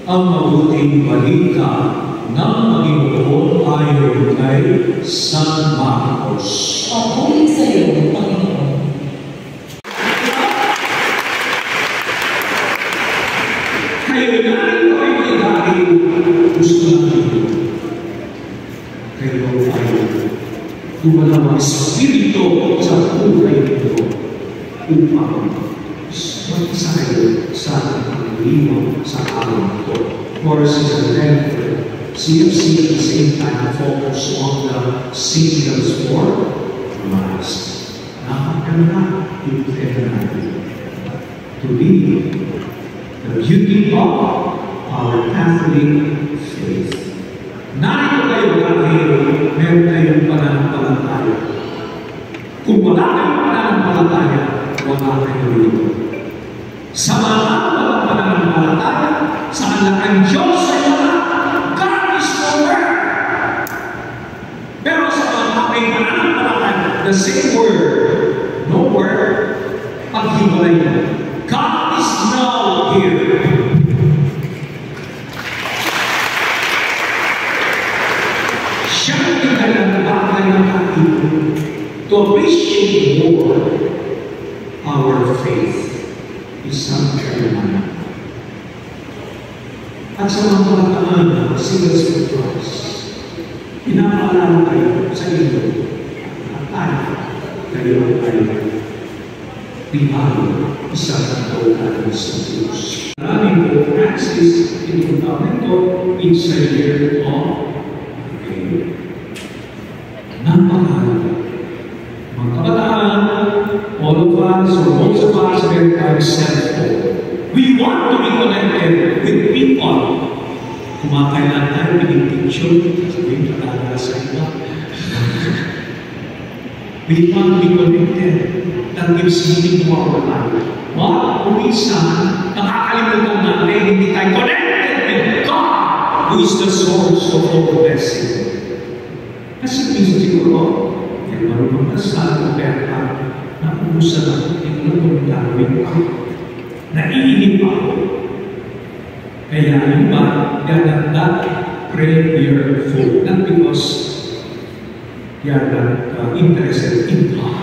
ang mabuting balita ng Panginoon ayon kay San Marcos. Papuri sa iyo, Panginoon. Kayo narito ay may dahil gusto natin. Kayo ay dumalawang espiritu sa buhay nito upang magsasayo sa pag-iwan sa araw ito. For CFC at the same time focus on the signals for Christ. Napakaganda ito natin to lead the beauty of our Catholic faith. Narito kayo dahil meron kayong pananampalataya. Kung wala kayong pananampalataya, wala kayo rito. Sa mga walang pananampalataya, sa ang Diyos ay wala. God is nowhere. Pero sa mga may pananampalataya, the same word, nowhere, paghiwalay mo. God is now here. Siya ang tingnan bagay ng ating to appreciate more our faith. Isang kailangan. At sa mga pagkakaan ng Singles for Christ, pinapaalala kayo sa inyo at kayo ay pinalo isang kaulaan sa Diyos. Maraming po Francis in Fundamento it's a year of faith. Napakahalaga. Mga kabataan, all of us or most of us very self-focused. We want to be connected with people. Kumakailan tayo, pinipicture, sabihin ka talaga sa iba. We want to be connected. That gives meaning to our life. What? Kung minsan, nakakalimutan natin, hindi tayo connected with God, who is the source of all blessing. Kasi minsan siguro, yan marunong dasal, operta, nakubusan ako, hindi ko na gagawin ako. Naiinip ako. Kaya yung ba, that prayerful, not because they are not interested in God.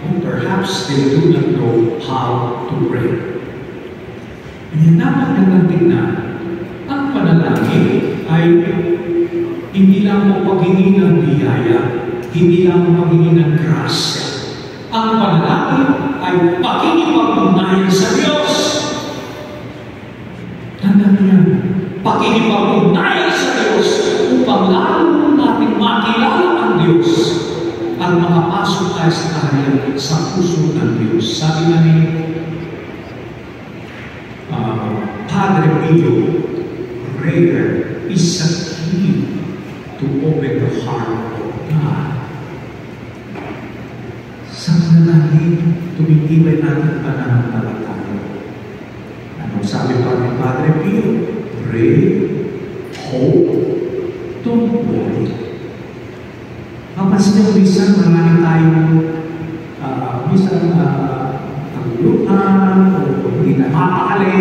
And perhaps they do not know how to pray. Kaya napakagandang tingnan, ang panalangin ay hindi lang po paghingi ng biyaya, hindi lang po paghingi ng grasya. Ang panalangin ay pakikipag-ugnayan sa Diyos. Tandaan niya, pakikipag-ugnayan sa Diyos upang lalo natin makilala ang Diyos at makapasok tayo sa kaharian sa puso ng Diyos. Sabi na ni Padre Pio, prayer is a key to open the heart of God. Sa panalangin, tumitibay natin pananampalataya. Anong sabi pa ni Padre Pio? Pray, hope, don't worry. Mapansin niyo, minsan marami tayong naguluhan o hindi na mapakali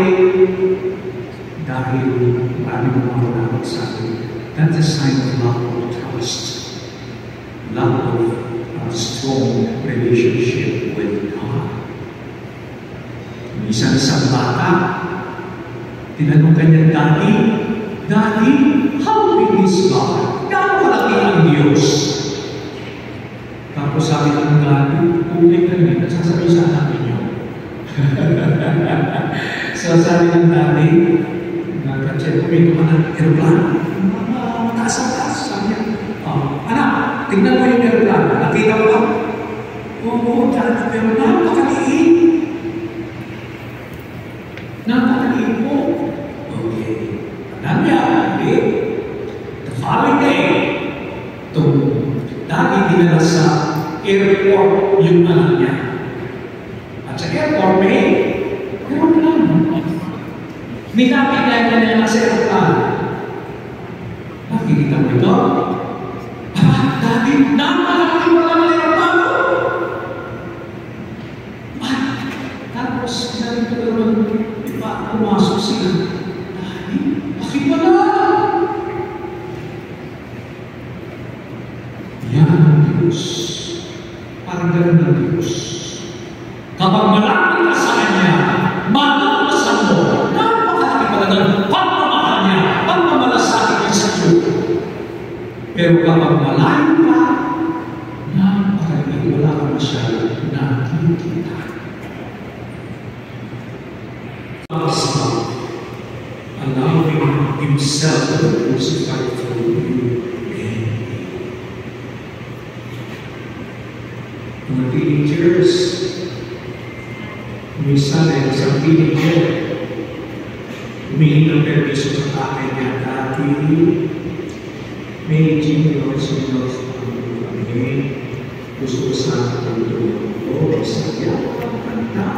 dahil marami mga maraming sa atin. That's a sign of lack of trust, lack of strong relationship with God. Isang bata, tinanong kanya, Daddy, how big is God? Gaano kalaki ang Diyos? Tapos sabi ng Daddy, okay ka rin, nasasabi sa anak ninyo. So sabi ng Daddy, nagka-check ko ito ka ng aeroplano. Mataas ang taas, sabi niya. Anak, tignan mo yung aeroplano. Nakita mo ba? Oo, Daddy, pero napakaliit. Napakaliit po. Okay. Alam niya, okay. The following day, Daddy dinala sa airport yung anak niya. At sa airport, may aeroplano. Nilapit niya sa aeroplano. Nakikita mo ito? Daddy, napakalaki wala ng aeroplano. Tapos, sinabi ko naman, pumasok sila. Daddy, Sakit mo na! Yan ang Diyos. Parang gano'n ng Diyos. Kapag malapit ka sa Kanya, malalasan mo, napakalaki pala ng pagmamahal niya, pagmamalasakit niya sa iyo. Pero kapag malayo ka, napakalaki, wala ka masyado nakikita. Allowing Himself to be crucified for you and me. Mga teenagers, minsan ay isang teenager, humihingi ng permiso sa tatay niya, Daddy, may junior, senior, gusto ko sa tulong ko, saya, kanta.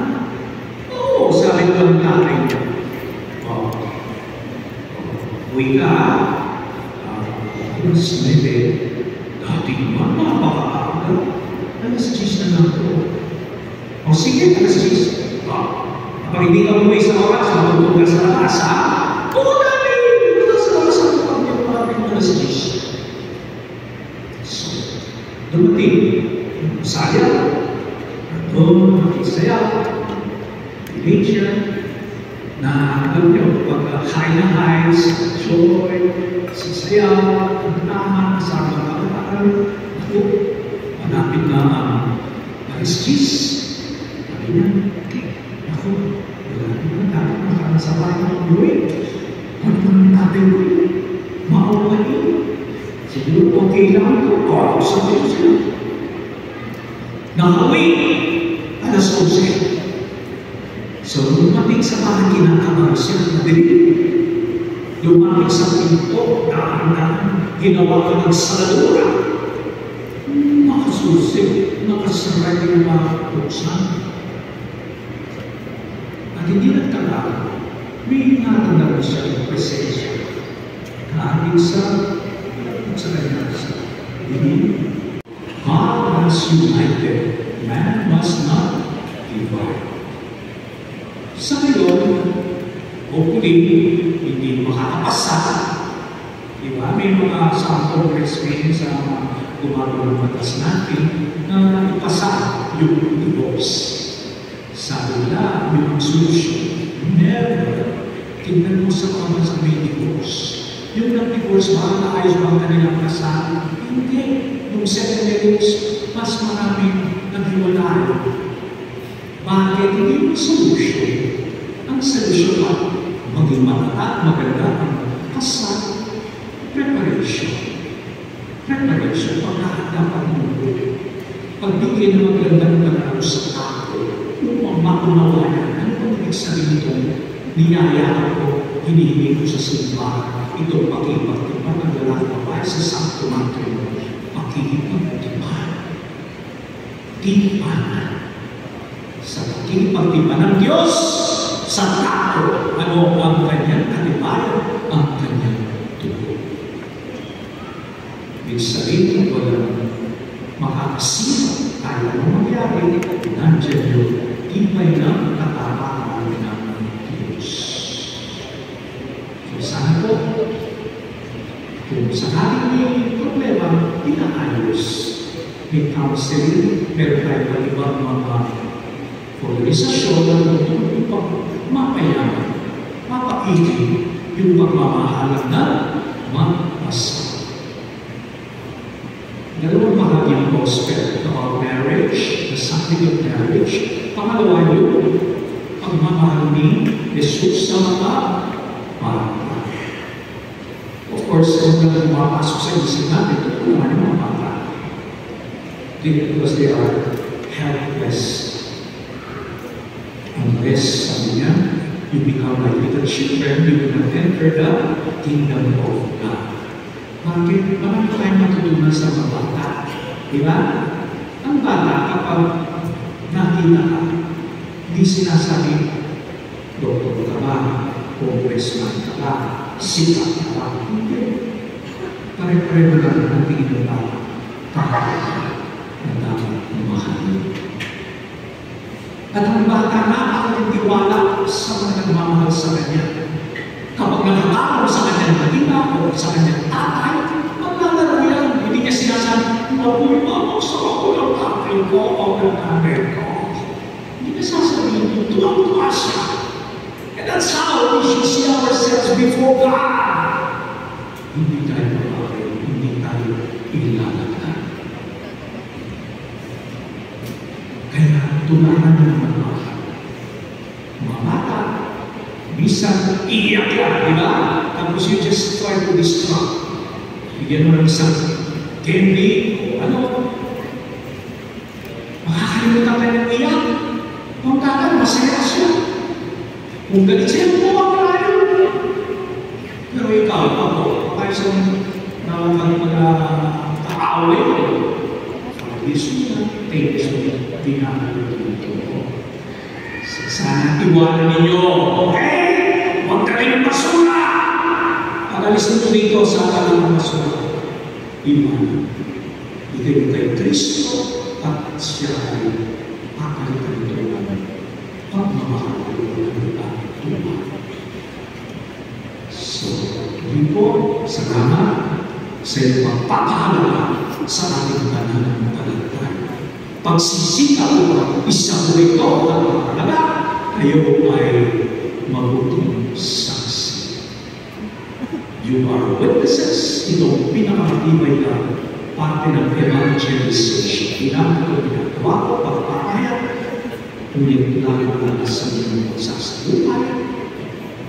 Oo, sabi ko ang tatay niya. Uwi ka, alas 9, dati naman, napakaaga. Alas 10 na lang po. O sige, alas 10. Kapag hindi ka umuwi sa oras, matutulog ka sa labas, ha? Oo, dati! Ito sa oras ang kapag alas 10. So, dumating, saya, doon, nakisaya, teenager, na alam niyo, pag high na high, joy, sasaya, kantahan, kasama kabataan, ako, manapit na ang alas 10. Sabi niya, ako, wala naman dapat nakakasabay ng buhay. Ano naman natin ko yun? Maawa yun. Siguro okay lang ito. Ako sa Diyos yun. Nakauwi, alas 11. So, lumapit sa bahay, kinakabahan siya, madilim. Lumapit sa pinto, dahan-dahan, ginawa ka ng saladura. Nakasusi, nakasaray ng mga buksan. At hindi nagtagal, may natanda siya ng presensya. Kahit sa kanya sa God has united, man must not divide. Sa ngayon, hopefully, hindi makakapasa. Diba? May mga sample experience sa mga gumagawa ng batas natin na ipasa yung divorce. Sabi nila, yung solution, never. Tingnan mo sa mga sa may divorce. Yung nag-divorce ba, naayos ba ang kanilang kasal? Hindi. Yung second marriage, mas maraming naghiwalay. Bakit hindi yung solution? Ang solution ay maging maganda ang kasal. Preparation. Preparation. Pagkakadapan mo. Pagbigyan ng magandang panahon sa tao, upang makunawayan, ano ang ibig sabihin ito? Niyaya ko, hinihingi ko sa simbahan. Ito pakipagtipan ng lalaki babae sa sakto matrimonio. Pakipagtipan. Tipanan. Sa pakipagtipan ng Diyos sa tao, ano ang kanyang katibayan, ang kanyang tugo. Ibig sabihin, walang makakasino kaya mo mangyari, nandiyan yung tibay ng katapangan ng Diyos. So sana po, kung sakaling may problema, inaayos. May counseling, meron tayo ibang mga organisasyon na tutulong upang mapayaman, mapaigil yung pagmamahalan na mag-asa. Dalawang bahagi ang gospel about marriage, the something of marriage. Pangalawa yun, pagmamahal ni Jesus sa mga bata. Of course, kung pumapasok sa isip natin, ito naman yung mga bata. Because they are helpless. Unless, sabi niya, you become like little children, you will not enter the kingdom of God. Bakit? Marami tayong matutunan sa mga bata. Diba? Ang bata, kapag nakita ka, hindi sinasabi, doktor ka ba? Congressman ka ba? Sikat ka ba? Hindi. Pare-pareho lang ang tingin ng bata. Kahit na dapat mahalin. At ang bata napakatiwala sa mga nagmamahal sa kanya. Kapag nakatawag sa ko o ng nanay ko. Hindi na sasabihin, tuwang-tuwa siya. And that's how we should see ourselves before God. Hindi tayo mabakit, hindi tayo ilalagay. Kaya tunahan ng mga bata, bisan iiyak yan, di ba? Tapos you just try to distract. Bigyan mo ng isang candy o ano. Makakalimutan tayo ng iyak. Kung kakal, masaya siya. Kung galit siya, mawawala yun. Pero ikaw, ako, baka isang nakakaaway mo. Yesu na, thank you, pinakalutuin ko. Sana iwanan ninyo. Hey! Huwag ka rin ng basura! Pag-alis nito dito sa akin ng basura. Iwanan. Ito kay Kristo at siya ay papalitan ito naman. Pagmamahal ko ng tuwa. So, yun po, salamat sa iyong pagpapahalaga sa ating pananampalataya. Pagsisikap mo, isang mo ito ang mahalaga, kayo ay mabuting saksi. You are witnesses. Ito pinakamatibay na parte ng evangelization. Ginagawa ko ginagawa ko, pagpapahayag, ngunit lalo na sa inyong pagsasaluhan.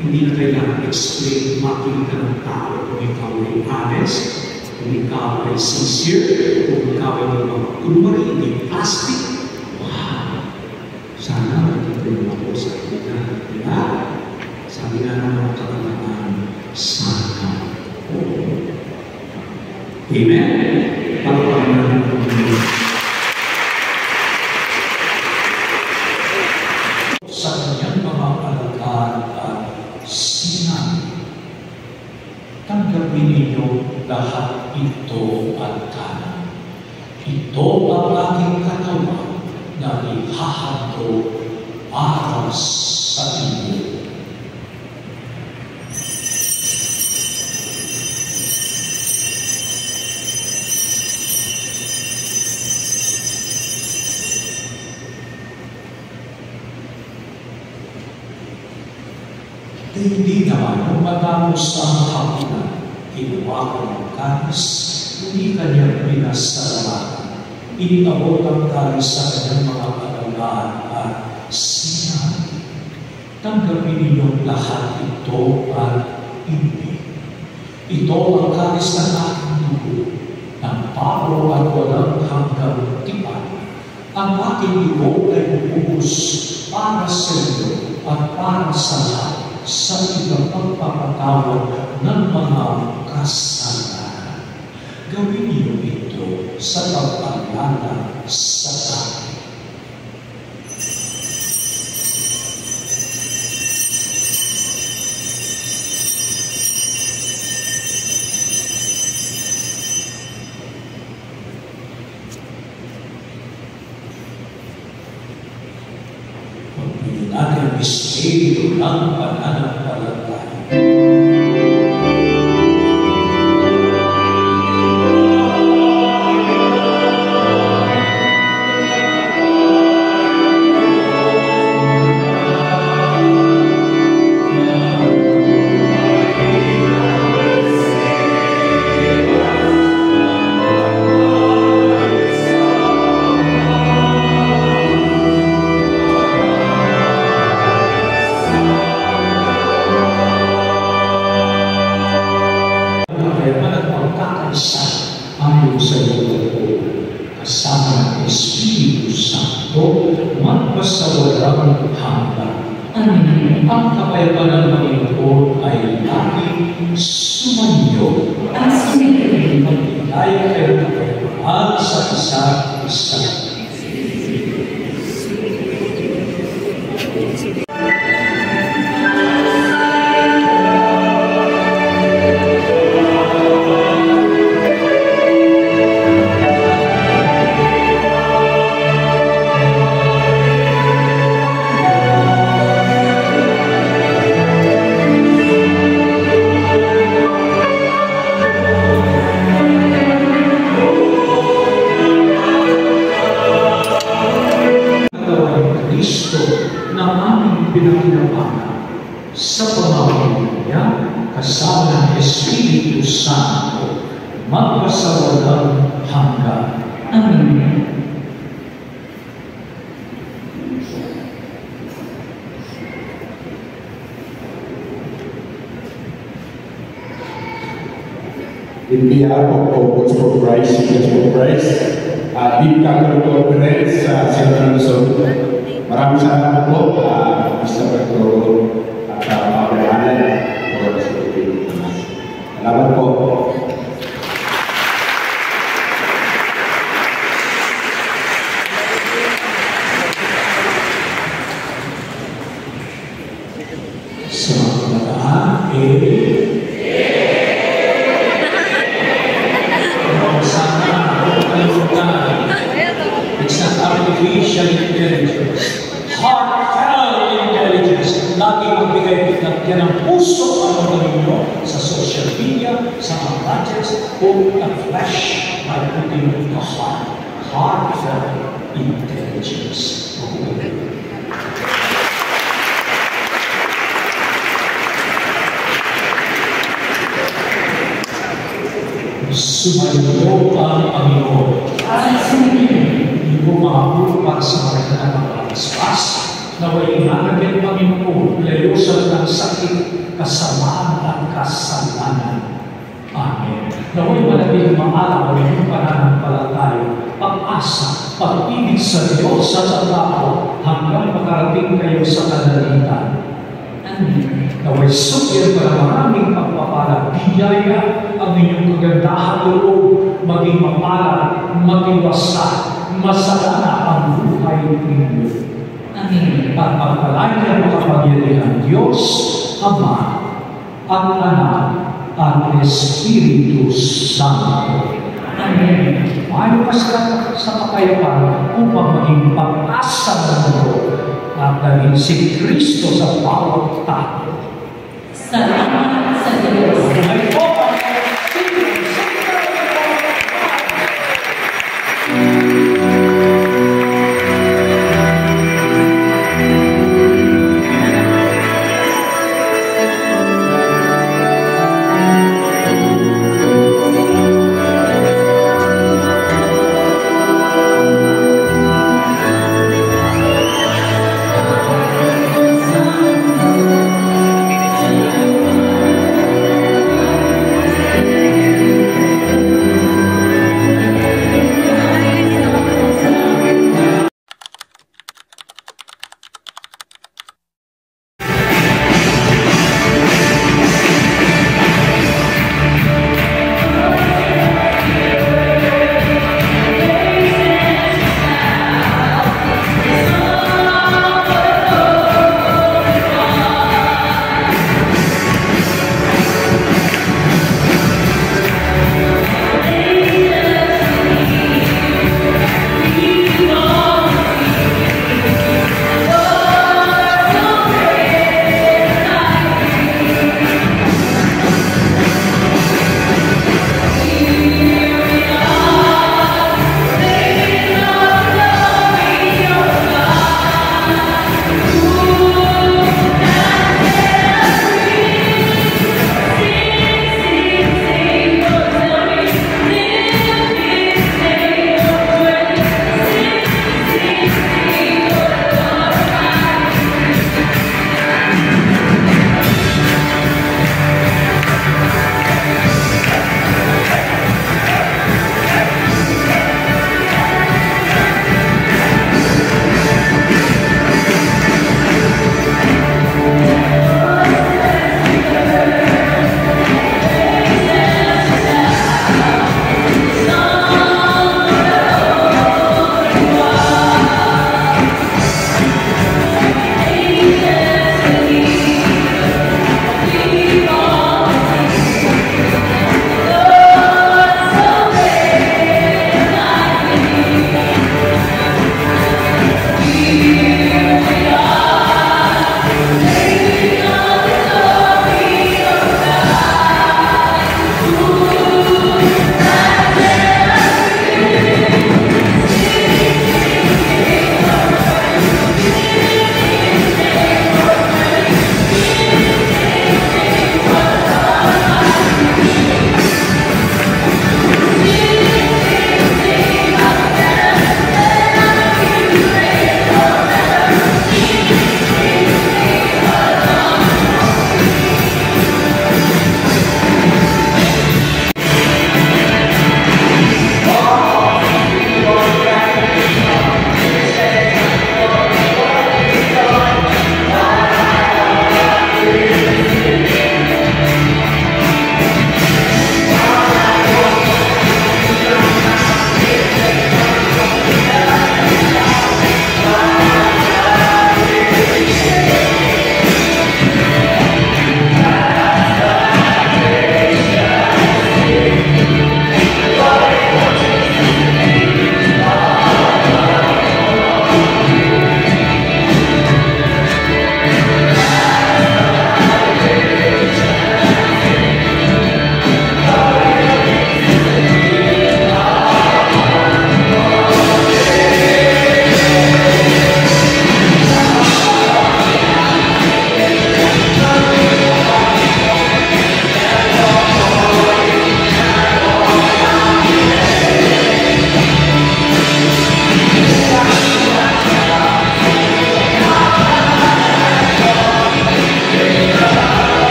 Hindi na kailangan explain, makikita ng tao kung ikaw ay honest, kung ikaw ay sincere, kung ikaw ay mga kunwari, hindi plastic. Wow! Sana magiging ako sa ina. Diba? Sabi nga ng mga katanaan, sana. Amen? Pagpapalan natin ang mga sa kanyang mga alagad at sinabi, tanggapin ninyo lahat ito at kanan. Ito ang aking katawan na ihahandog para sa inyo. Hindi naman kung matapos ang hapunan, kinuha ko ng kanis, hindi kanyang pinasalamatan. Inabot ang kanis sa kanyang mga kalagaan at sinabi, tanggapin ninyong lahat ito at ibig. Ito ang kanis ng aking dugo, ng paro at walang hanggang tipan. Ang aking dugo ay bubus para sa inyo at para sa lahat, sa ibang pagpapatawad ng mga kasalanan. Gawin niyo ito sa pag-alala sa akin. Pagpili natin ang misteryo ng pananampalataya. Ayon sa iyo kasama ng Espiritu Santo, magpasawalang hanggan. Amen. Ang kapayapaan ng Panginoon ay laging sumanyo. At sumayin. Magbigay kayo ng kapayapaan sa isa't isa. sa pamamagitan niya, kasama ng Espiritu Santo, magpasawalang hanggan. Amen. In behalf of Focus for Christ, Seekers for Christ, Deep Catholic Conference sa Central Luzon. Maraming salamat po, Mr. Petro at Father Alan for the security. Salamat po. Sa mga kabataan, it's not artificial intelligence. Heartfelt intelligence. Lagi magbigay ng ng puso ang mga ninyo sa social media, sa mga gadgets, o the flesh by putting the heart. Heartfelt intelligence. Sumayo ang Panginoon. Hindi mo makapulo para sa mga ng mga aspas. Naway inagad Panginoon, layosan ng sakit, kasamaan at kasalanan. Amen. Naway malabing maalaw ang inyong pananampalataya, pag-asa, pag-ibig sa Diyos sa tao, hanggang makarating kayo sa kalalitan. Amen. Naway sukyan para maraming pagpapala, biyaya ang inyong kagandahan loob, maging mapala, maging wasak, masagana ang buhay ninyo. Amen. At pagpalain ng makapangyarihan Diyos, Ama, at Anak, at Espiritu Santo. Amen. Ayaw ka sa kapayapaan upang maging pag-asa ng mundo at dahil si Kristo sa bawat tao. Salamat sa Diyos. Ay po!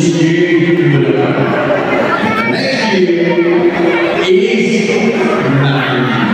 this year, next year is 9.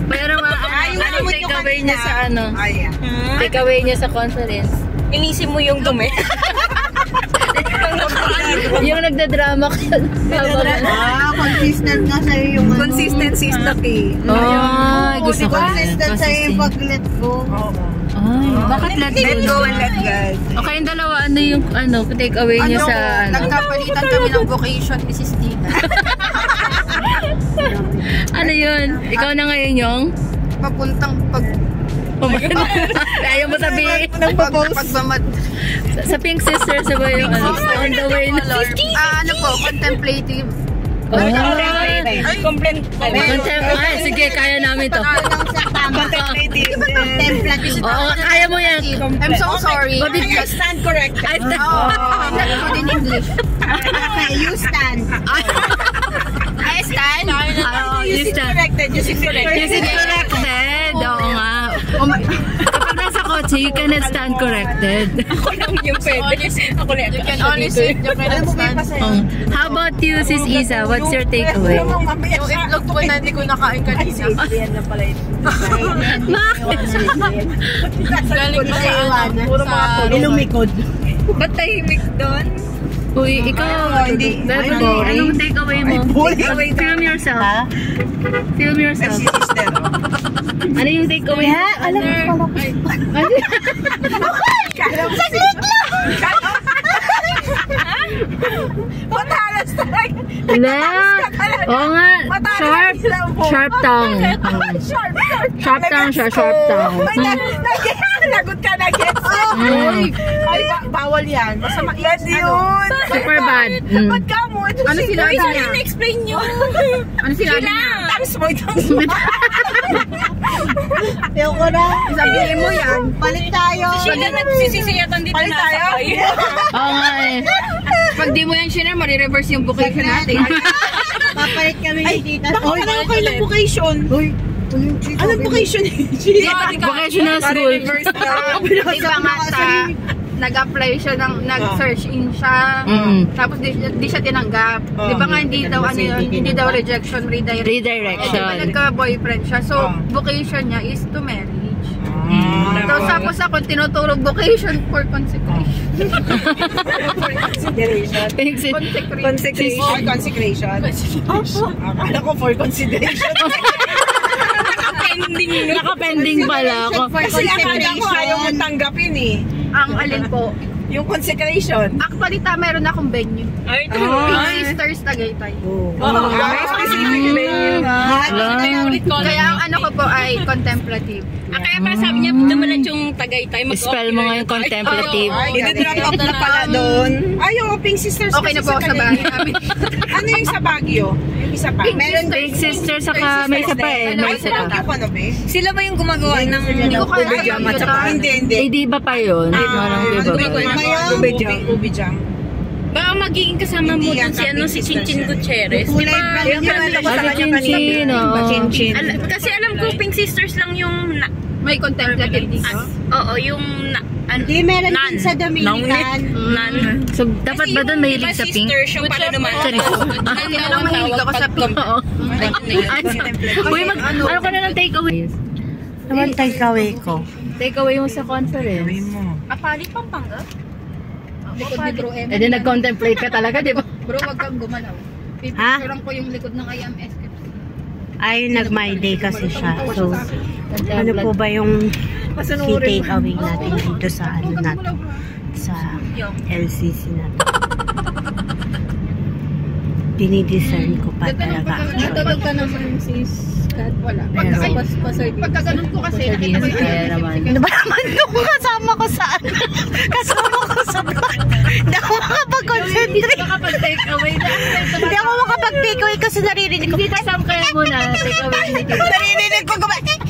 Pero anong takeaway niya sa ano? Takeaway niya sa conference? Inisin mo yung dumi. Yung nagdadrama ka. Consistent na sa'yo yung ano. Consistency is the key. Ay, gusto ko. Consistent sa'yo yung pag-let go. Ay, bakit let go? Let go and let God. Okay, yung dalawa, ano yung takeaway niya sa ano? Nagkapalitan kami ng vocation, Mrs. Dina. Ano yun? Ikaw na ngayon yung? Papuntang Ayaw mo sabihin. pagmamad. Sa Pink Sisters, ba yung ano? On the way na. Ano po, contemplative. Ay, sige, kaya namin to. Contemplative. Oo, kaya mo yan. I'm so sorry. I stand corrected. I stand. Good in English. Okay, you stand. I stand. You stand. You sit corrected. You sit corrected. Oo nga. Kapag nasa kotse, you cannot stand corrected. Ako lang yung pwede. Ako lang. You can only sit. You cannot stand. How about you, Sis Isa? What's your takeaway? Yung itlog ko na hindi ko nakain kanina. Yan na pala ito. Galing pa sa Ilumikod. Ba't tahimik doon? Uy, ikaw, anong takeaway mo? Film yourself. Film yourself. Ano yung takeaway mo? Alam mo Saglit lang! Matalas talaga! Oo nga, sharp tongue. Sharp tongue siya, sharp tongue. Lagot ka na, gets? Ay, bawal yan. Basta Bad yun! Super bad. Ba't ka mo? Ano sinabi niya? Explain nyo. Ano sinabi niya? Tangs mo. Ayoko na. Sabihin mo yan. Palit tayo. Sisiyatan dito na sakay. Oo nga eh. Pag di mo yan sinare, marireverse yung vocation natin. Papalit kami ni tita. Bakit na kayo ng vocation? Anong vocation? Vocational school. Iba nga sa nag-apply siya, nag-search in siya, tapos di siya tinanggap. Di ba nga hindi daw ano yun, hindi daw rejection, redirection. Redirection. Di ba nagka-boyfriend siya, so vocation niya is to marriage. Tapos ako tinuturo vocation for consecration. Consecration. Akala ko for consideration. Naka-pending pala ako. Kasi akala ko ayaw mo tanggapin eh. Ang alin po? Yung consecration. Actually, meron akong venue. Ay, Big Sisters Tagaytay. may specific venue. Kaya ang ano ko po ay contemplative. Kaya pa sabi niya, dumalat yung Tagaytay. Spell mo nga yung contemplative. I-drop up na pala doon. Ay, yung Pink Sisters. Okay na po ako sa bahay namin. Ano yung sa Baguio? Yung isa pa. Meron Big Sister, saka may isa pa eh. May isa pa. Baguio ko na ba? Sila ba yung gumagawa ng Hindi ko kaya Ube jam at saka. Hindi. Eh, di ba pa yun? Ube jam. Baka magiging kasama mo dun si Chinchin Gutierrez. Di ba? Chinchin, Kasi alam ko, Pink Sisters lang yung... May contemplative dito. Oo, yung... Hindi, meron din sa Dominican. So, dapat ba doon may hilig sa pink? Yung pala naman. Kaya lang mahilig ako sa pink. Uy, ano ka na ng takeaway? Naman takeaway ko. Takeaway mo sa conference. Apali Pampanga? Likod ni Bro M. Eh di nag-contemplate ka talaga, di ba? Bro, wag kang gumalaw. Ha? Pipicturean ko yung likod ng IMS. Ay, nag-my day kasi siya. So, ano po ba yung key takeaway natin dito sa ano natin? Sa LCC natin. Dinidiscern ko pa talaga. Natawag ka naman sis Kat. Wala. Pero, Pagka ganun ko kasi, nakita ko yung ano ba naman kung kasama ko sa ano? Kasama ko sa vlog. Hindi ako makapag-concentrate. Makapag-takeaway na. Hindi ako makapag-takeaway kasi naririnig ko. Dito sam kaya muna, takeaway ni Tito. Naririnig ko gumagano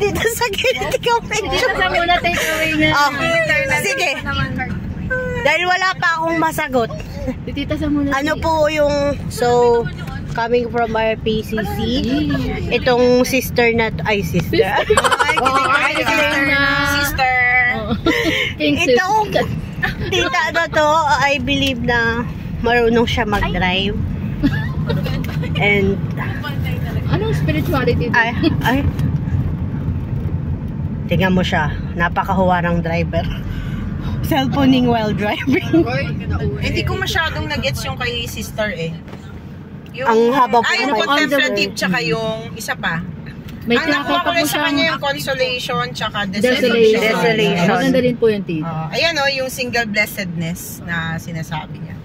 dito sa gilid ko. Dito sam muna, takeaway na. Oh, sige. Dahil wala pa akong masagot. Tita sam muna. Ano po yung, so, coming from our PCC, itong sister na, ay sister. Sister. Itong tita na to, I believe na marunong siya mag-drive. And, Anong spirituality? ay, tingnan mo siya, napakahuwarang driver. Cellphoning while driving. Hindi ko masyadong nag-gets yung kay sister eh. Ang haba po. Yung contemplative tsaka yung isa pa. May Ang nakuha ko tinakot rin po sa kanya siyang yung consolation tsaka desolation. Desolation. Maganda rin po yung Tito. Ayan o, yung single blessedness na sinasabi niya.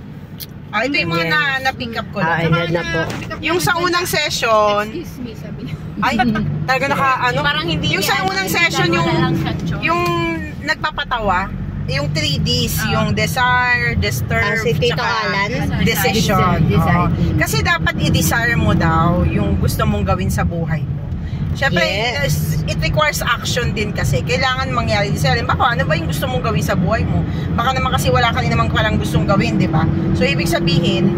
Ito yung mga na-pick up ko lang. Ayun na po. Yung sa unang session, Excuse me, sabi niya. ay, talaga parang hindi. Yung sa unang session, yung nagpapatawa, yung 3Ds, yung desire, disturb, Si Tito tsaka Alan? decision. Decide. Kasi dapat i-desire mo daw yung gusto mong gawin sa buhay mo. Siyempre, it requires action din kasi. Kailangan mangyari din sa'yo. Baka ano ba yung gusto mong gawin sa buhay mo? Baka naman kasi wala ka rin naman palang gustong gawin, di ba? So, ibig sabihin,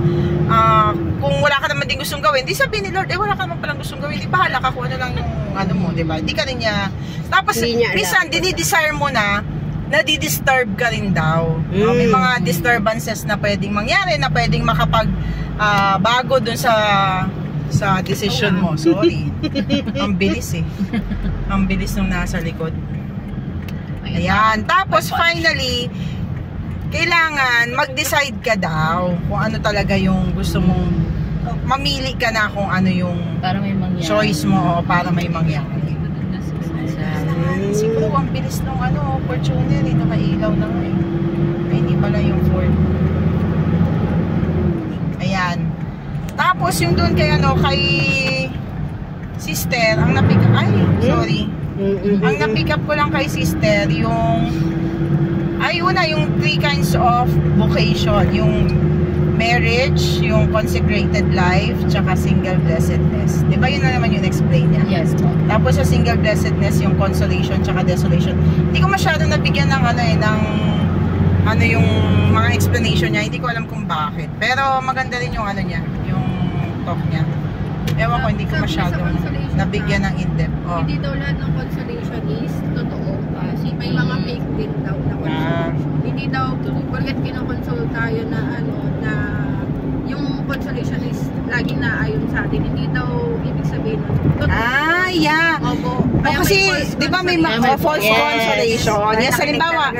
kung wala ka naman din gustong gawin, di sabihin ni Lord, wala ka naman palang gustong gawin, di bahala ka kung ano lang yung ano mo, di ba? Di ka rin niya. Tapos, minsan, dinidesire mo na nadi-disturb ka rin daw. May mga disturbances na pwedeng mangyari, na pwedeng makapag bago dun sa decision mo. Sorry. Ang bilis eh. Ang bilis nung nasa likod. Ayan. Tapos finally, kailangan mag-decide ka daw kung ano talaga yung gusto mong mamili ka na kung ano yung Para may mangyari. choice mo o para may mangyari. Siguro ang bilis nung opportunity, nakailaw na nga eh. Ay, hindi pala yung Ford. Ayan. Tapos yung doon kay kay sister, ang na-pick up, ang na-pick up ko lang kay sister, yung yung 3 kinds of vocation, yung marriage, yung consecrated life, tsaka single blessedness. Diba yun na naman yung explain niya? Yes po. Tapos sa single blessedness, yung consolation tsaka desolation. Hindi ko masyado nabigyan ng yung mga explanation niya. Hindi ko alam kung bakit. Pero maganda rin yung yung talk niya. Ewan ko, hindi ko masyadong nabigyan ng in-depth. Hindi daw lahat ng consolation is totoo. Kasi may mga fake din daw na consolation. Hindi daw, porket kinokonsole tayo na yung consolation is laging naayon sa atin. Hindi daw ibig sabihin totoo. Yeah. Opo. Kasi, di ba may false consolation? Yes, halimbawa,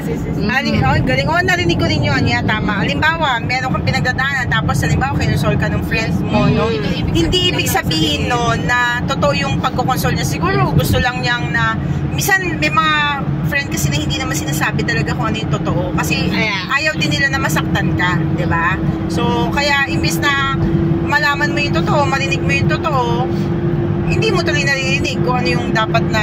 galing. Narinig ko rin yun. Yeah, tama. Halimbawa, meron kang pinagdadaanan, tapos halimbawa, kinonsol ka ng friends mo, no? Hindi ibig sabihin no na totoo yung pagkokonsol niya. Siguro gusto lang niyang na minsan may mga friend kasi na hindi naman sinasabi talaga kung ano yung totoo kasi ayaw din nila na masaktan ka, 'di ba? So kaya imbis na malaman mo yung totoo, marinig mo yung totoo, hindi mo tuloy naririnig kung ano yung dapat na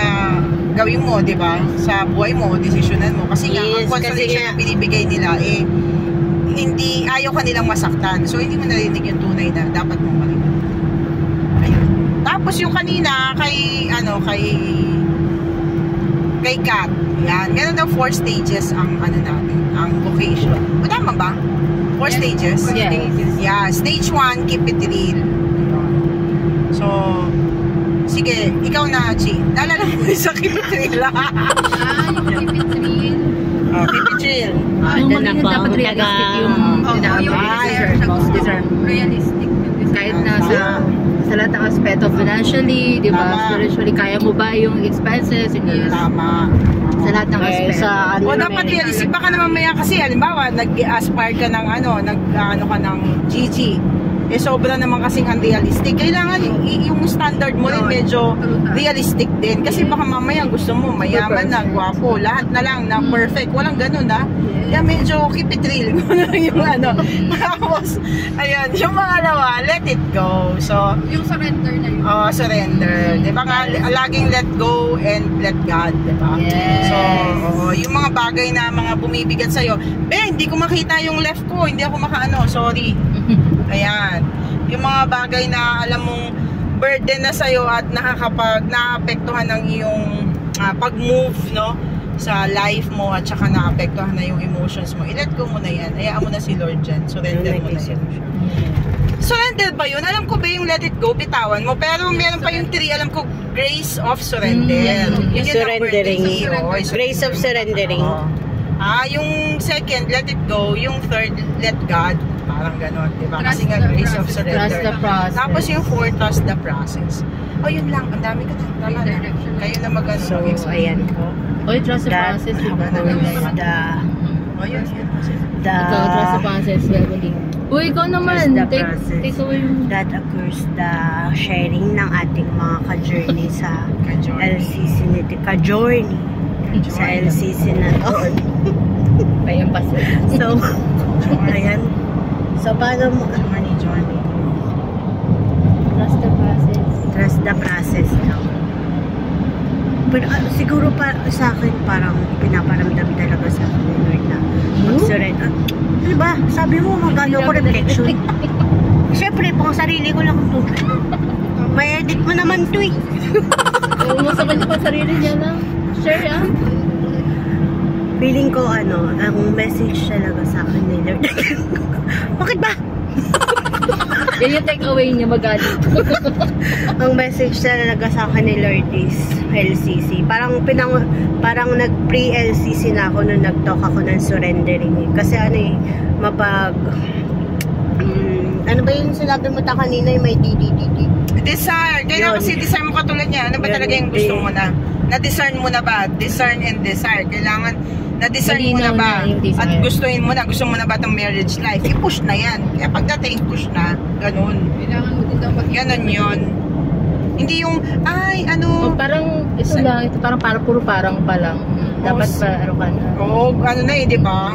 gawin mo, 'di ba? Sa buhay mo, desisyonan mo kasi ang consolation na binibigay nila hindi ayaw ka nilang masaktan. So hindi mo narinig yung tunay na dapat mong marinig. Ayun. Tapos yung kanina kay Kat. Yan. Meron daw 4 stages ang natin, ang vocation. O tama ba? 4 stages? Yes. Yeah. Stage 1, keep it real. So, sige, ikaw na, Chi. Naalala mo sa keep it real. Yung keep it real. Keep it real. Yung dapat realistic yung realistic. kahit nasa sa lahat ng aspeto, financially, di ba? Spiritually, kaya mo ba yung expenses? Tama. Sa lahat ng aspeto. O dapat realistic. Baka naman maya kasi, halimbawa, nag-aspire ka ng nag-ano ka ng GG. Sobra naman kasing unrealistic. Kailangan yung standard mo rin medyo realistic din. Kasi baka mamaya gusto mo mayaman na, gwapo, lahat na lang na perfect. Walang ganun Kaya medyo keep it real. Yung Tapos, ayan, yung pangalawa, let it go. So, yung surrender na yun. Surrender. Diba nga, laging let go and let God. Diba? Yes. So, yung mga bagay na mga bumibigat sa'yo, hindi ko makita yung left ko, hindi ako sorry. Ayan. Yung mga bagay na alam mong burden na sa'yo at naapektuhan ng iyong pag-move, no? Sa life mo at saka naapektuhan na yung emotions mo. I-let go mo na yan. Hayaan mo na si Lord dyan. Surrender mo na yan. Surrender ba yun? Alam ko ba yung let it go, bitawan mo? Pero meron pa yung 3, alam ko, grace of surrender. Yung surrendering. Grace of surrendering. Yung second, let it go. Yung third, let God. Parang ganon, diba? Kasi nga, grace of surrender. Trust the process. Tapos yung fourth, trust the process. Yun lang. Ang dami ka na. Tama na. Kayo na mag-explain. So, ayan po. Trust the process. Yun. Ikaw, trust the process. Ikaw naman. Take away. That occurs the sharing ng ating mga ka-journey sa LCC nito. Ka-journey. Sa LCC na to. So, ayan. So, paano mo? Journey. Trust the process. Trust the process daw. Pero siguro sa akin parang pinaparamdam talaga sa akin ni Lord na mag-surrender. Ano ba? Sabi mo mag-ano ko reflection. Siyempre, pang sarili ko lang ito. May edit mo naman ito eh. Mo sa kanya pa sarili niya na. Share Feeling ko ang message talaga sa akin ni Lord. Bakit ba? Yan yung take away niya, magalit. Ang message talaga sa akin ni Lord is LCC. Parang nag-pre-LCC na ako nung nag-talk ako ng surrendering. Kasi ano ba yung sinabi mo ta kanina yung may DDDD? Desire. Kaya kasi desire mo katulad niya. Ano ba talaga yung gusto mo na? Na-discern mo na ba? Discern and desire. Kailangan na-discern mo na ba? At gusto mo na ba itong marriage life? I-push na yan. Kaya pagdating, push na. Ganun. Kailangan mo din daw ganun yun. Hindi yung, parang, ito parang parang pa lang. Dapat ka na. Di ba?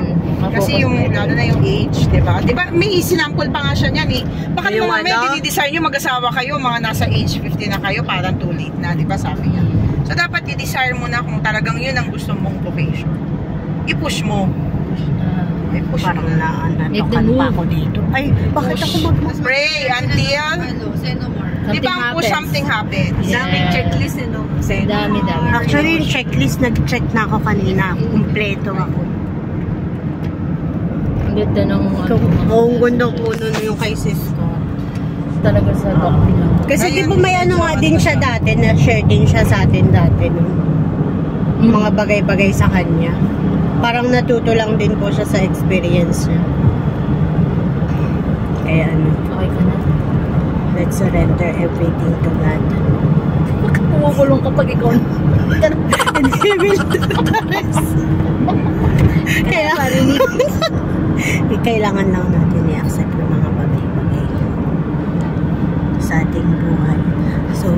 Kasi lalo na yung age, di ba? Di ba, may sinample pa nga siya niyan eh. Baka naman may dinidesign nyo, mag-asawa kayo, mga nasa age 50 na kayo, parang too late na, di ba sabi niya? So, dapat i-desire mo na kung talagang yun ang gusto mong vocation. I-push mo. Parang natokan pa ako dito. Ay, bakit ako pray until di ba ang push something happens. Daming checklist Dami. Actually, yung checklist, nag-check na ako kanina. Kumpleto ako. Ang ganda ng ang ganda po nun yung kay sis ko. Talaga sa doctrine. Kasi di ba may nga din siya dati, na-share din siya sa atin dati. Mga bagay-bagay sa kanya. Parang natuto lang din po siya sa experience niya. Kaya okay ka na? Let's surrender everything to God. Bakit pumukulong kapag ikaw And He will do the rest. Kailangan lang natin i-accept yung mga bagay-bagay sa sa ating buhay. So,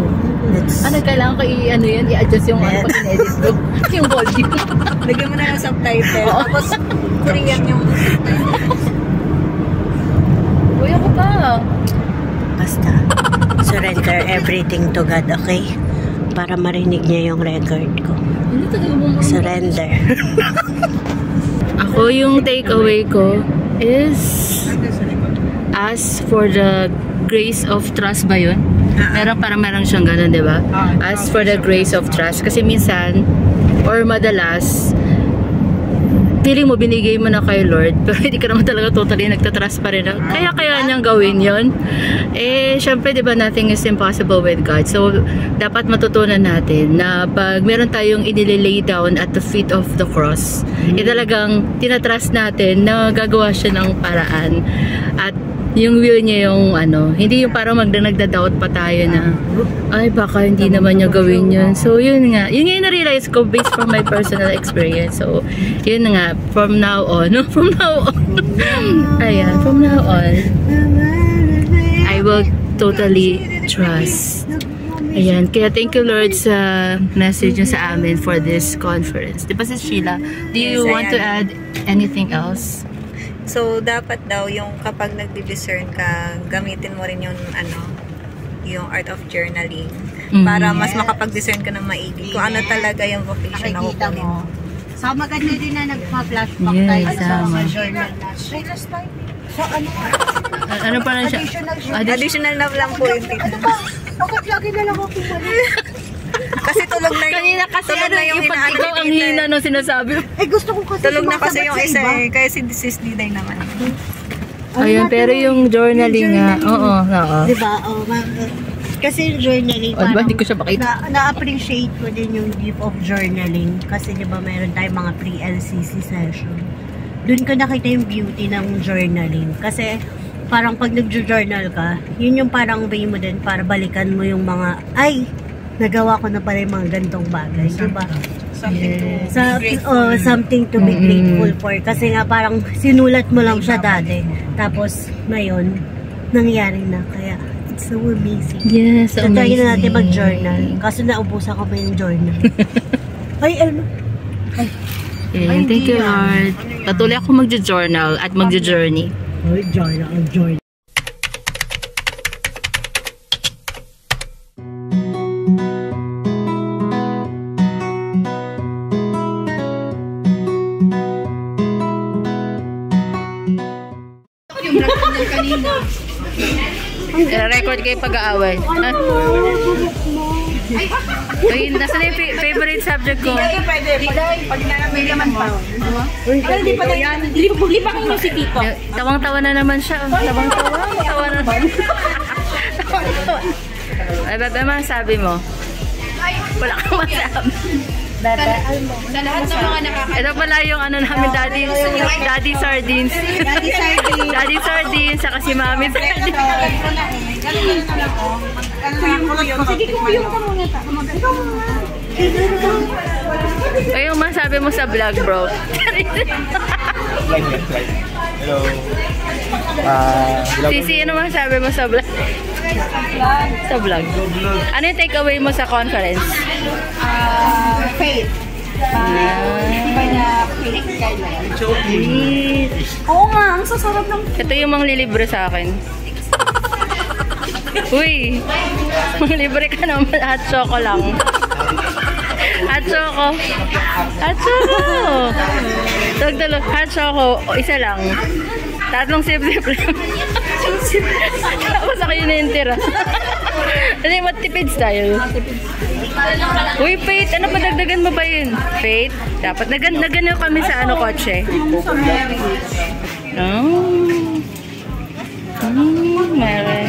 let's... Kailangan ko i-adjust yung pag-edit ko. Yung volume. Lagyan mo na ng subtitle. Tapos, Korean yung... Uy, ako pa. Basta, surrender everything to God, okay? Para marinig niya yung record ko. Surrender. Ako, yung takeaway ko is ask for the grace of trust ba yun? Parang siyang ganun, di ba? Ask for the grace of trust. Kasi minsan, or madalas, feeling mo, binigay mo na kay Lord, pero hindi ka naman talaga totally nagtatrust pa rin. Kaya niyang gawin yun. Syempre, di ba, nothing is impossible with God. So, dapat matutunan natin na pag meron tayong inililay down at the feet of the cross, talagang tinatrust natin na gagawa siya ng paraan. At yung view niya yung hindi yung parang nagda-doubt pa tayo na ay baka hindi naman niya gawin yun. So yun nga yung na-realize ko based from my personal experience. So yun nga, from now on ayan, from now on I will totally trust. Ayan, kaya thank you Lord sa message niyo sa amin for this conference. Di ba si Sheila, do you want to add anything else? So, dapat daw yung kapag nagdi-discern ka, gamitin mo rin yung yung art of journaling para mas makapag-discern ka ng maigi kung ano talaga yung vocation na kukunin mo. So, maganda din na nagpa-flashback tayo sa journal natin. So, ano pa lang siya? Additional na lang po yung tita. Bakit lagi na lang ako pumalik? Kasi tulog na yung... Kanina kasi yung pag ikaw ang hina nung sinasabi. Gusto ko kasi tulog na kasi yung isa kaya si Sis Diday naman. Ayun, pero yung journaling nga, oo. Diba? Kasi yung journaling, parang hindi ko siya makita. Na-appreciate ko din yung gift of journaling. Kasi diba mayroon tayong mga pre-LCC session. Doon ko nakita yung beauty ng journaling. Kasi parang pag nag-journal ka, yun yung parang way mo din para balikan mo yung mga, nagawa ko na pala yung mga gantong bagay, diba? Something to be grateful for. Kasi nga parang sinulat mo lang siya dati. Tapos, ngayon, nangyari na. Kaya, it's so amazing. Yes, so amazing. Try na natin mag-journal. Kaso naubusan ko pa yung journal. Thank you, Lord. Patuloy ako mag-journal at mag-journey. Journal. Record kayo pag-aaway. Ay, nasa na yung favorite subject ko? Pwede. Pag may laman pa. Hindi pa yan. Lipa kayo si Tito. Tawang-tawa na naman siya. Tawang-tawa na naman. Ay, bebe, masabi mo? Wala kang masabi. Sa lahat ng mga nakakatawa. Ito pala yung namin, Daddy Sardines. Daddy Sardines, saka si Mami Sardines. Sige, kuyong ka muna. Ay, yung masabi mo sa vlog, bro. Hello. Sisi, ano masabi mo sa vlog? Sa vlog. Ano yung takeaway mo sa conference? Faith. Oo nga, ang sasarap ng... Ito yung mga lilibre sa akin. Uy, libre ka naman. Hot choco lang. Hot choco. Hot choco. Tagdalo. Hot choco. Isa lang. Tatlong sip-sip lang. Tapos ako yun na yung tira. Ano yung matipid style? Uy, Faith, ano pa dagdagan mo ba yun? Faith, dapat nagano kami sa kotse. Mary.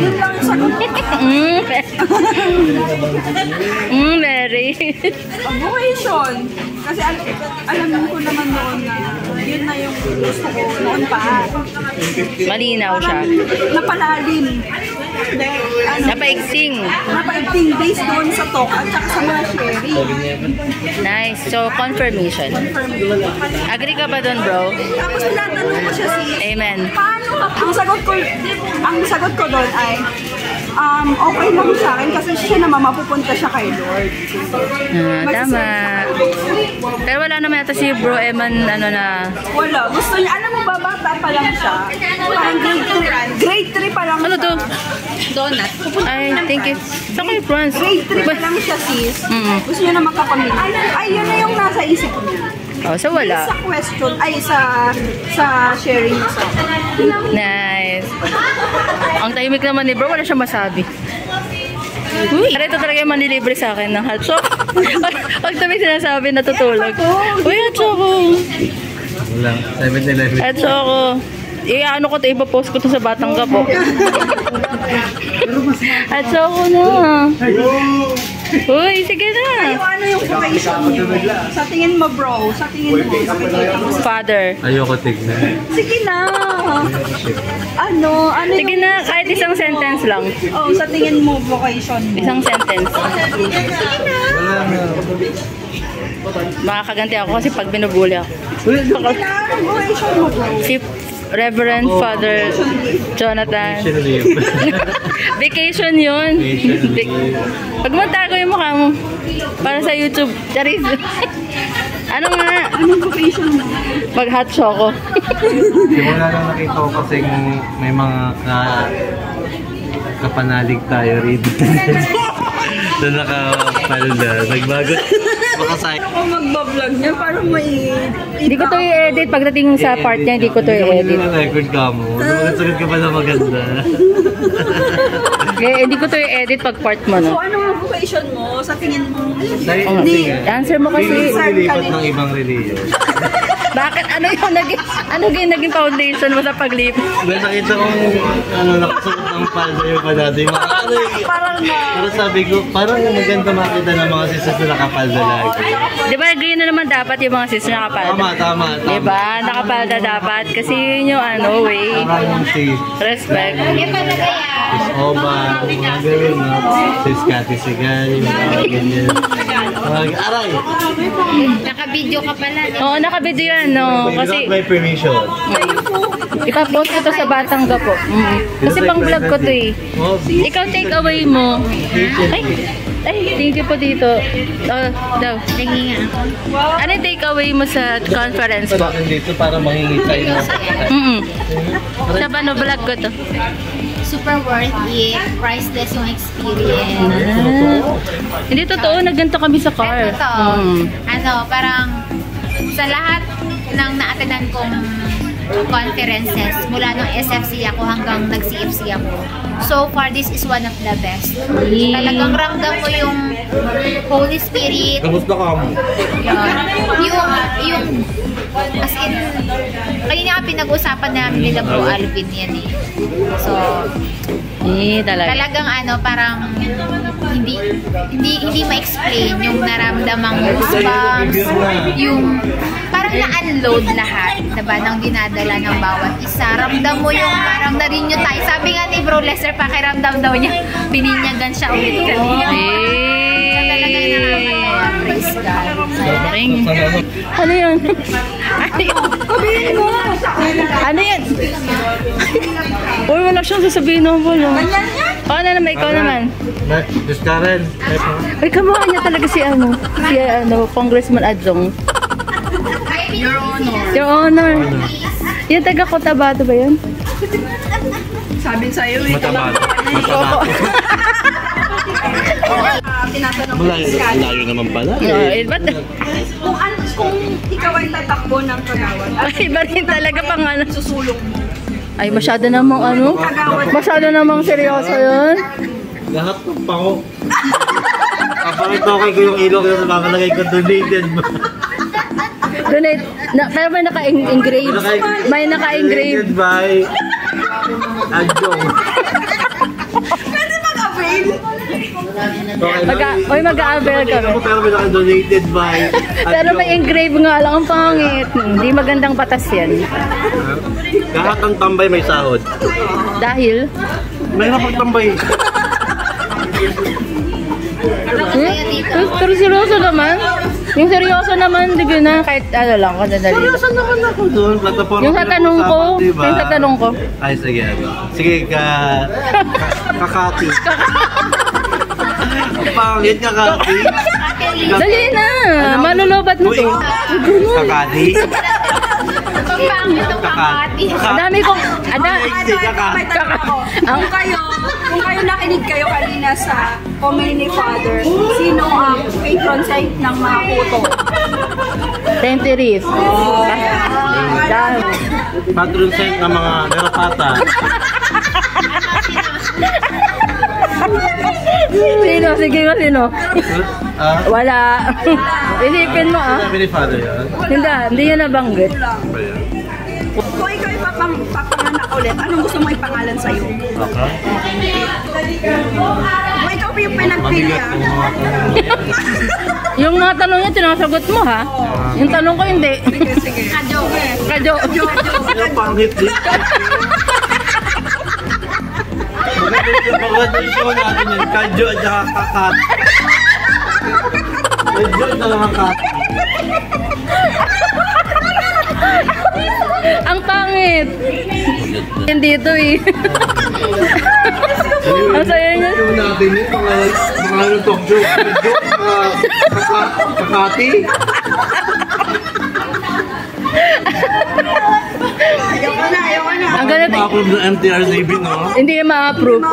Mary. Vocation. Kasi alam ko naman noon na yun na yung gusto ko noon pa. Malinaw siya. Napalalim. Napaigting. Napaigting based doon sa talk at saka sa mga sharing. Nice. So, confirmation. Agree ka ba doon, bro? Tapos tinatanong ko siya Amen. paano ang sagot ko doon ay okay lang sa akin kasi siya naman mapupunta siya kay Lord. Tama. Pero wala naman yata si Bro Eman, ano na... Wala. Gusto niya, alam mo ba, bata pa lang siya. Parang grade 3 pa lang Ano siya. to? Donut. Ay, thank you. Sa kay France. Grade 3 pa lang siya, sis. Gusto niya na magkapamilya. Ay, yun na yung nasa isip niya. Oh, so wala. Sa question, ay sa sharing sa Nice. Ang tahimik naman ni Bro, wala siya masabi. Uy, ito talaga yung manilibre sa akin ng hot choco. Pag tabi sinasabi, natutulog. Uy, hot choco. Wala, 7-11. Hot choco. Ano ko ito, ipapost ko ito sa Batang Gapo. Hot choco na. Uy, sige na. ano yung vocation niyo? Sa tingin mo, bro? Sa tingin mo? Father. Ayoko tignan. Sige na. Ano Sige na, kahit isang sentence lang. Oh, sa tingin mo, vocation mo? Isang sentence. Sige na. Makakaganti ako kasi pag binubuli ako. Anong vocation mo, bro? Si Reverend Father Jonathan. Vacation yun. Pag mo tago yung mukha mo para sa YouTube. Charis. Ano nga? Anong vocation mo? Mag hot choco. Simula lang nakita ko kasi may mga kapanalig tayo rin. Doon nakapalda. Nagbago. Ako magbablog niya para may... Hindi ko to i-edit. Pagdating sa part niya, hindi ko to i-edit. Hindi mo record ka mo. Sumagat ka pala maganda. Hindi ko to i-edit pag part mo, no? So, anong vocation mo? Sa tingin mo? Hindi. Answer mo kasi... Hindi ko nilipat ng ibang religion. Bakit? Ano yung naging foundation mo sa paglipat? Dahil nakita kong nakasuot ng palda yung padati. Parang na... Pero sabi ko, parang maganda makita ng mga sisters na nakapalda lagi. Di ba, ganyan na naman dapat yung mga sisters nakapalda? Tama. Di ba? Nakapalda dapat. Kasi yun yung way. Parang si Respect. Sis Oba, mga gawin, no? Sis Cathy Sigal, mga ganyan. Aray! Naka-video ka pala. Oo, naka-video yan, no? Kasi... Without my permission. Ipapost ko to sa Batang Gapo. Kasi pang vlog ko to eh. Ikaw take away mo. Ay, thank you po dito. Daw. Tingin nga ako. Ano yung take away mo sa conference po? Dito para mangingitay na. Sa ano vlog ko to? Super worth it. Priceless yung experience. Hindi totoo, nagganto kami sa car. Ano, parang sa lahat ng na-attendan kong conferences, mula nung SFC ako hanggang nag-CFC ako. So far, this is one of the best. Talagang ramdam mo yung Holy Spirit. Kamusta ka mo? Yung as in, kanina nga pinag-usapan namin nila Bro Alvin yan eh. So, talagang parang hindi ma-explain yung naramdamang goosebumps, yung parang na-unload lahat, diba, ng dinadala ng bawat isa. Ramdam mo yung parang na-renew tayo. Sabi nga ni Bro Lester, pakiramdam daw niya, pininyagan siya ulit kanina. Talagang nakakatawa. Praise God. Ano yun? Ano yan? Uy, wala siyang sasabihin ng bolo. Oo na naman, ikaw naman. Just Karen. Uy, kamukha niya talaga si Congressman Adjong. Your Honor. Yung taga Cotabato ba yun? Sabi sa'yo, ito lang. Tinatanong Malayo naman pala. Kung ikaw ay tatakbo ng kagawad, Iba rin talaga pang susulong mo. Ay, masyado namang masyado namang seryoso yun. Lahat ng pango. Kapag okay ko yung ilong na makalagay ko donated mo. Donate. Pero may naka-engrave. May naka-engrave. Donated by Adjong. Pwede mag-avail? Mag-a-avail kami. Pero may naka-donated by Adjong. Pero may engrave nga lang ang pangit. Hindi magandang batas yan. Lahat ng tambay may sahod. Dahil? May napagtambay. Pero seryoso naman. Yung seryoso naman, di na kahit lang, kadadali. Seryoso naman ako doon. Yung sa tanong ko, diba? Yung sa tanong ko. Ay, sige. Sige, Kakati. Ang pangit, kakati. Dali na! Malulobat mo to. Kakati. Pangpangit ng kakati. Ang dami kong... Kung kayo nakinig kayo kanina sa comment ni Father, sino ang patron saint ng mga puto? Tenterife. Patron saint ng mga derapata. Sino? Sige ko, sino? Wala. Isipin mo Sabi ni Father yan? Hindi yun nabanggit. Kung ikaw ipapanganak ulit, anong gusto mo ipangalan sa'yo? Okay. Kung ikaw yung pinagpilihan. Yung mga tanong niya, tinasagot mo ha? Yung tanong ko hindi. Sige. Kadyo. Ang pangit din. Maganda yung show natin yan. Kadyo at saka kakat. Kadyo at saka kakat. Ang pangit. Hindi ito eh. Ang saya niya. Yung natin yun, mga talk joke. Kakati. Ayoko na. Ang ganito. Ma-approve ng MTRCB, no? Hindi ma-approve.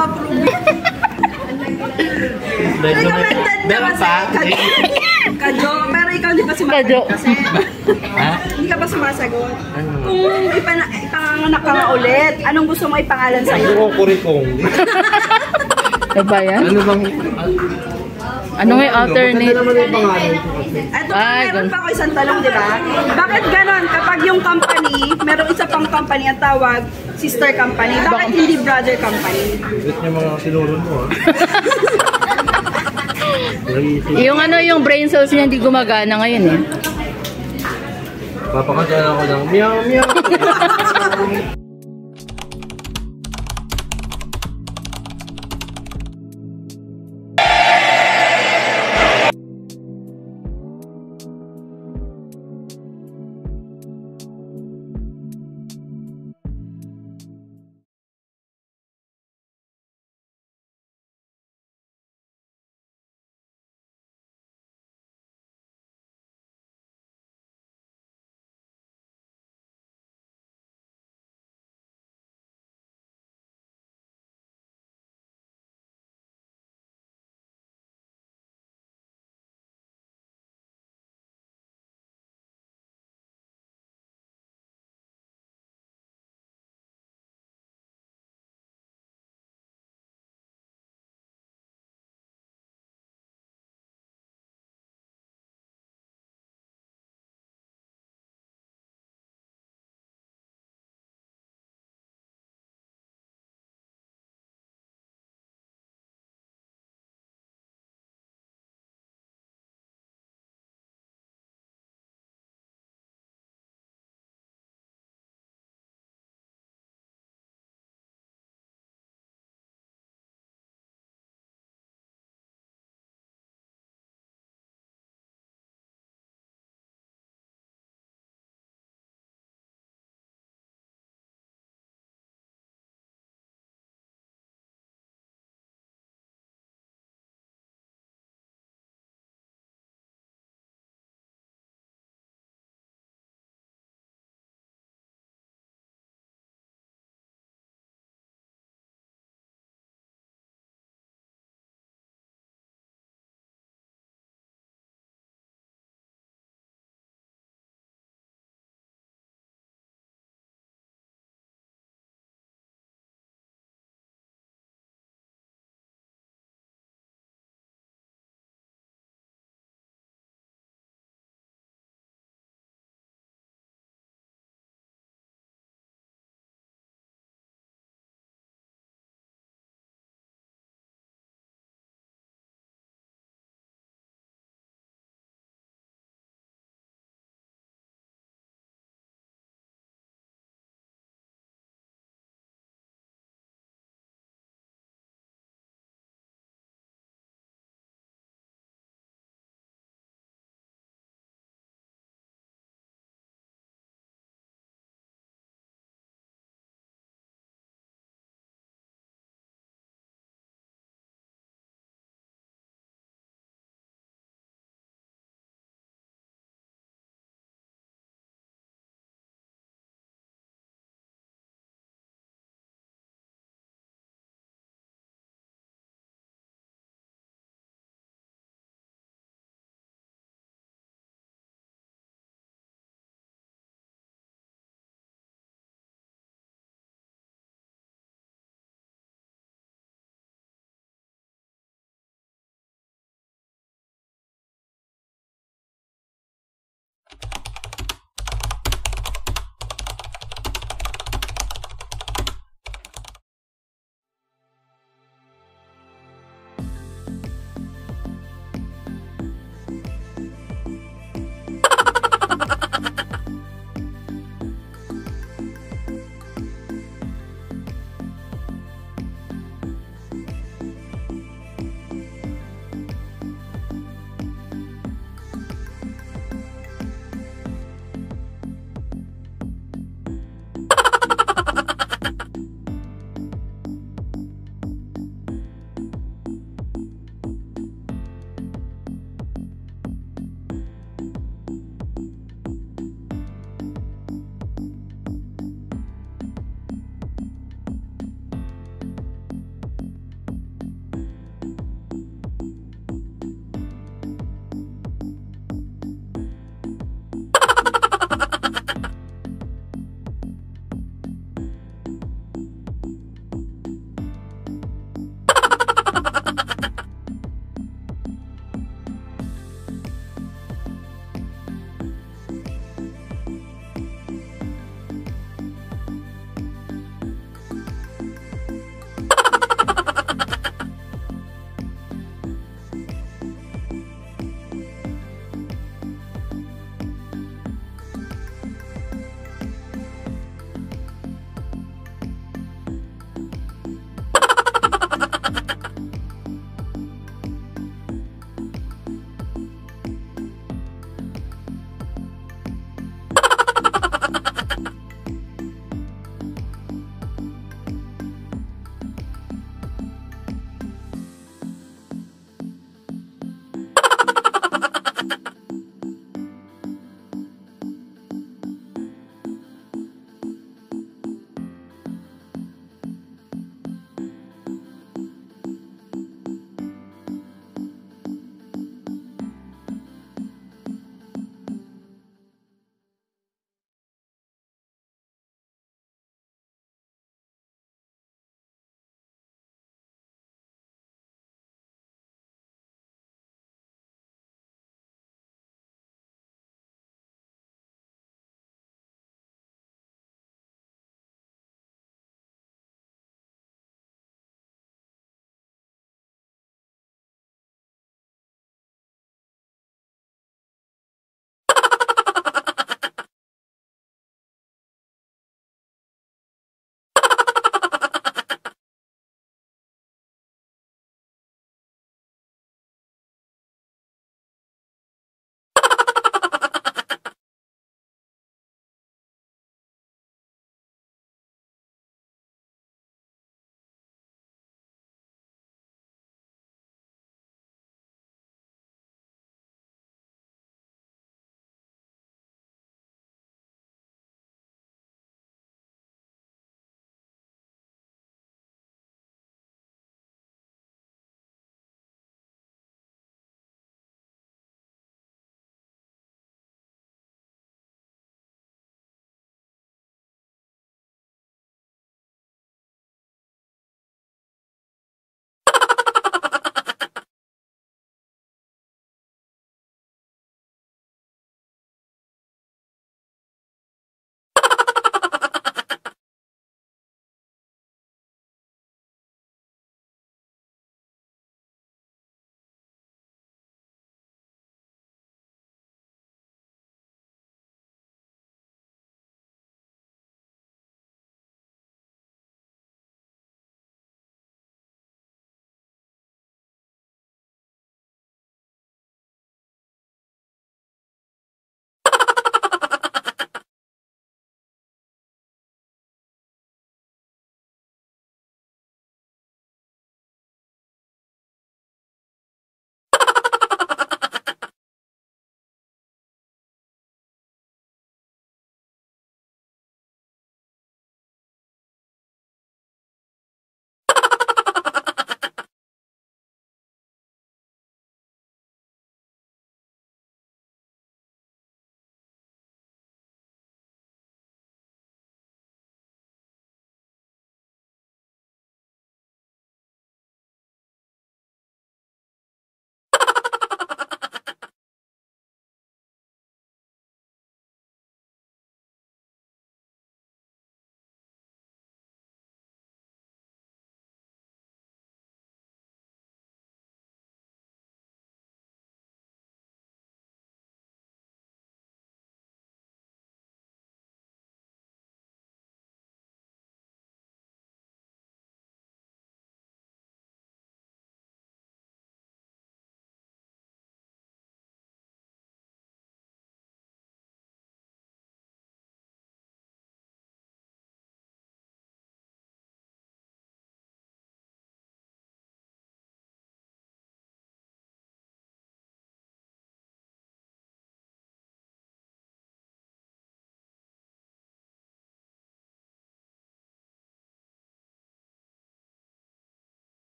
Recommended na kasi Kadyo, pero ikaw hindi pa sumasagot kasi. Hindi ka pa sumasagot. Kung ipanganak ka nga ulit, anong gusto mo ipangalan sa'yo? Ano ko kurikong? Ano ba yan? Ano bang... Ano nga yung alternate? Ano naman yung pangalan ko kasi? Eto, meron pa ako isang tanong, di ba? Bakit ganon? Kapag yung company, meron isa pang company ang tawag, sister company. Bakit hindi brother company? Wait niya mga sinurod mo, ha? Yung brain cells niya hindi gumagana ngayon eh. Papakasala ako ng meow meow.